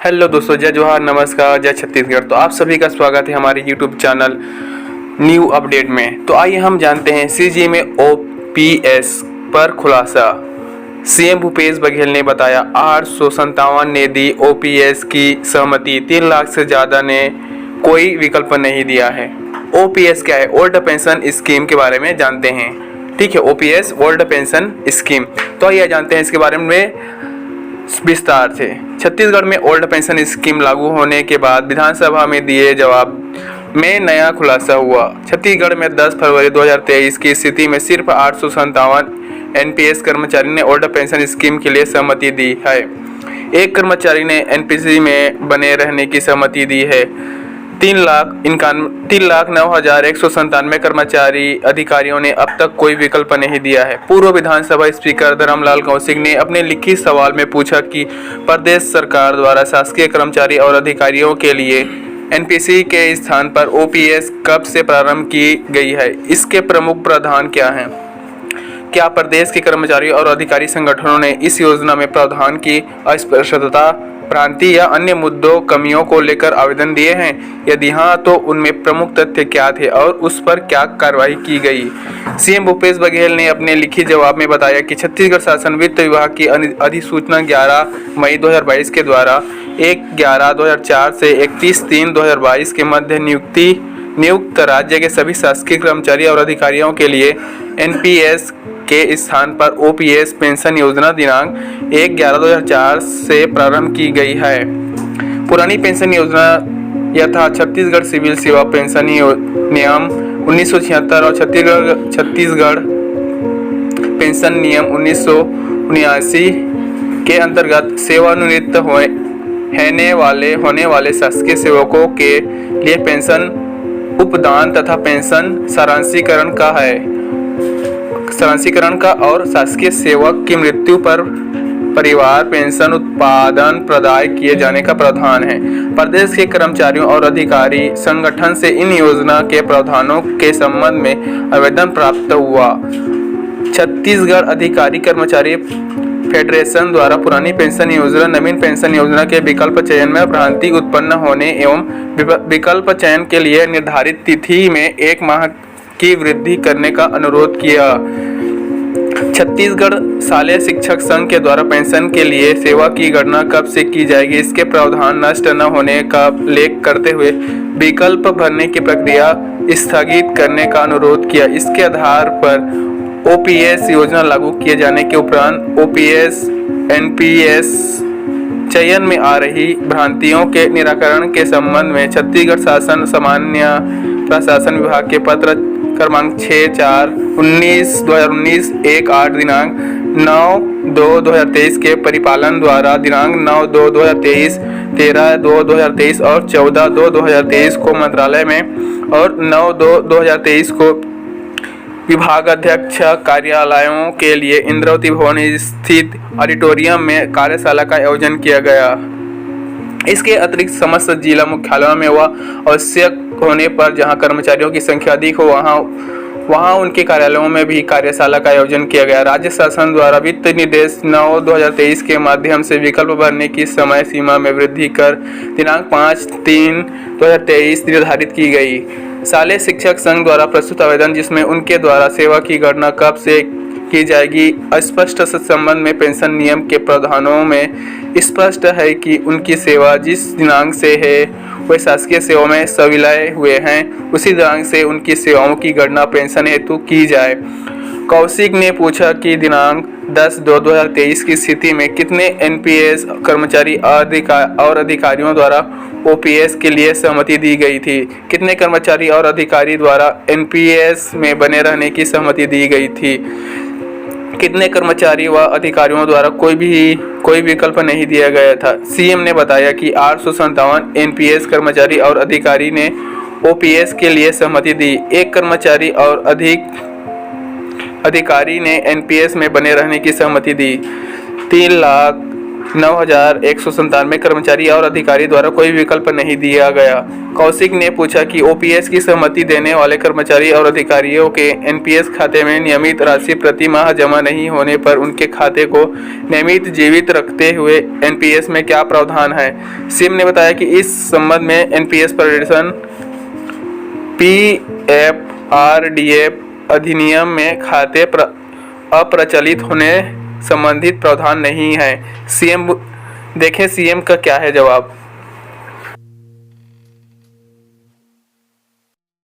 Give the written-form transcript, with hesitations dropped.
Hello दोस्तों, जय जोहार, नमस्कार, जय छत्तीसगढ़। तो आप सभी का स्वागत है हमारे यूट्यूब चैनल न्यू अपडेट में। तो आइए हम जानते हैं सीजी में ओपीएस पर खुलासा। सीएम भूपेश बघेल ने बताया 857 ने दी ओपीएस की सहमति, 3 लाख से ज़्यादा ने कोई विकल्प नहीं दिया है। ओपीएस क्या है? ओल्ड पेंशन स्कीम के बारे में जानते हैं। ठीक है, ओपीएस ओल्ड पेंशन स्कीम। तो आइए जानते हैं इसके बारे में विस्तार से। छत्तीसगढ़ में ओल्ड पेंशन स्कीम लागू होने के बाद विधानसभा में दिए जवाब में नया खुलासा हुआ। छत्तीसगढ़ में 10 फरवरी 2023 की स्थिति में सिर्फ 857 एनपीएस कर्मचारी ने ओल्ड पेंशन स्कीम के लिए सहमति दी है। एक कर्मचारी ने एनपीसी में बने रहने की सहमति दी है। 3,09,197 कर्मचारी अधिकारियों ने अब तक कोई विकल्प नहीं दिया है। पूर्व विधानसभा स्पीकर धर्मलाल कौशिक ने अपने लिखित सवाल में पूछा कि प्रदेश सरकार द्वारा शासकीय कर्मचारी और अधिकारियों के लिए एनपीसी के स्थान पर ओपीएस कब से प्रारंभ की गई है, इसके प्रमुख प्रावधान क्या हैं? क्या प्रदेश के कर्मचारी और अधिकारी संगठनों ने इस योजना में प्रावधान की अस्पष्टता, भ्रांति या अन्य मुद्दों, कमियों को लेकर आवेदन दिए हैं? यदि हाँ, तो उनमें प्रमुख तथ्य क्या थे और उस पर क्या कार्रवाई की गई? सीएम भूपेश बघेल ने अपने लिखित जवाब में बताया कि छत्तीसगढ़ शासन वित्त विभाग की अधिसूचना 11 मई 2022 के द्वारा 1/11/2004 से 31/3/2022 के मध्य नियुक्त राज्य के सभी शासकीय कर्मचारी और अधिकारियों के लिए एनपीएस के स्थान पर ओपीएस पेंशन योजना दिनांक 1/11/2004 से प्रारंभ की गई है। पुरानी पेंशन योजना यथा छत्तीसगढ़ सिविल सेवा पेंशन नियम 1976 और छत्तीसगढ़ पेंशन नियम 1979 के अंतर्गत सेवानिवृत्त होने वाले शासकीय सेवकों के लिए पेंशन उपदान तथा पेंशन सारांशीकरण का और शासकीय सेवक की मृत्यु पर परिवार पेंशन उत्पादन प्रदाय किए जाने का प्रावधान है। प्रदेश के कर्मचारियों और अधिकारी संगठन से इन योजना के प्रावधानों के संबंध में आवेदन प्राप्त हुआ। छत्तीसगढ़ अधिकारी कर्मचारी फेडरेशन द्वारा पुरानी पेंशन योजना नवीन पेंशन योजना के विकल्प चयन में भ्रांति उत्पन्न होने एवं विकल्प चयन के लिए निर्धारित तिथि में 1 माह की वृद्धि करने का अनुरोध किया। छत्तीसगढ़ शालेय शिक्षक संघ के द्वारा पेंशन के लिए सेवा की गणना कब से की जाएगी, इसके प्रावधान नष्ट न होने का उल्लेख करते हुए विकल्प भरने की प्रक्रिया स्थगित करने का अनुरोध किया। इसके आधार पर ओपीएस योजना लागू किए जाने के उपरांत ओपीएस एनपीएस चयन में आ रही भ्रांतियों के निराकरण के संबंध में छत्तीसगढ़ शासन सामान्य प्रशासन विभाग के पत्र क्रमांक 64/19/2019 1/8 दिनांक 9/2/2023 के परिपालन द्वारा दिनांक 9/2/2023, 13/2/2023 और 14/2/2023 को मंत्रालय में और 9/2/2023 को विभागाध्यक्ष कार्यालयों के लिए इंद्रावती भवन स्थित ऑडिटोरियम में कार्यशाला का आयोजन किया गया। इसके अतिरिक्त समस्त जिला मुख्यालयों में व आवश्यक होने पर जहां कर्मचारियों की संख्या अधिक हो वहां उनके कार्यालयों में भी कार्यशाला का आयोजन किया गया। राज्य शासन द्वारा वित्त निर्देश 9/2023 के माध्यम से विकल्प भरने की समय सीमा में वृद्धि कर दिनांक 5/3/2023 निर्धारित की गई। शालेय शिक्षक संघ द्वारा प्रस्तुत आवेदन, जिसमें उनके द्वारा सेवा की गणना कब से की जाएगी, अस्पष्ट संबंध में पेंशन नियम के प्रावधानों में स्पष्ट है कि उनकी सेवा जिस दिनांक से है वे शासकीय सेवा में संविलय हुए हैं, उसी दिनांक से उनकी सेवाओं की गणना पेंशन हेतु की जाए। कौशिक ने पूछा कि दिनांक 10/2/2023 की स्थिति में कितने एनपीएस कर्मचारी और अधिकारियों द्वारा ओपीएस के लिए सहमति दी गई थी, कितने कर्मचारी और अधिकारी द्वारा एनपीएस में बने रहने की सहमति दी गई थी, कितने कर्मचारी व अधिकारियों द्वारा कोई विकल्प नहीं दिया गया था। सीएम ने बताया कि 857 एनपीएस कर्मचारी और अधिकारी ने ओपीएस के लिए सहमति दी। एक कर्मचारी और अधिकारी ने एनपीएस में बने रहने की सहमति दी। 3 9,197 कर्मचारी और अधिकारी द्वारा कोई विकल्प नहीं दिया गया। कौशिक ने पूछा कि ओपीएस की सहमति देने वाले कर्मचारी और अधिकारियों के एनपीएस खाते में नियमित राशि प्रति माह जमा नहीं होने पर उनके खाते को नियमित जीवित रखते हुए एनपीएस में क्या प्रावधान है। सीएम ने बताया कि इस संबंध में एनपीएस प्रोविजन पीएफआरडीए अधिनियम में खाते अप्रचलित होने संबंधित प्रावधान नहीं है। सीएम का क्या है जवाब।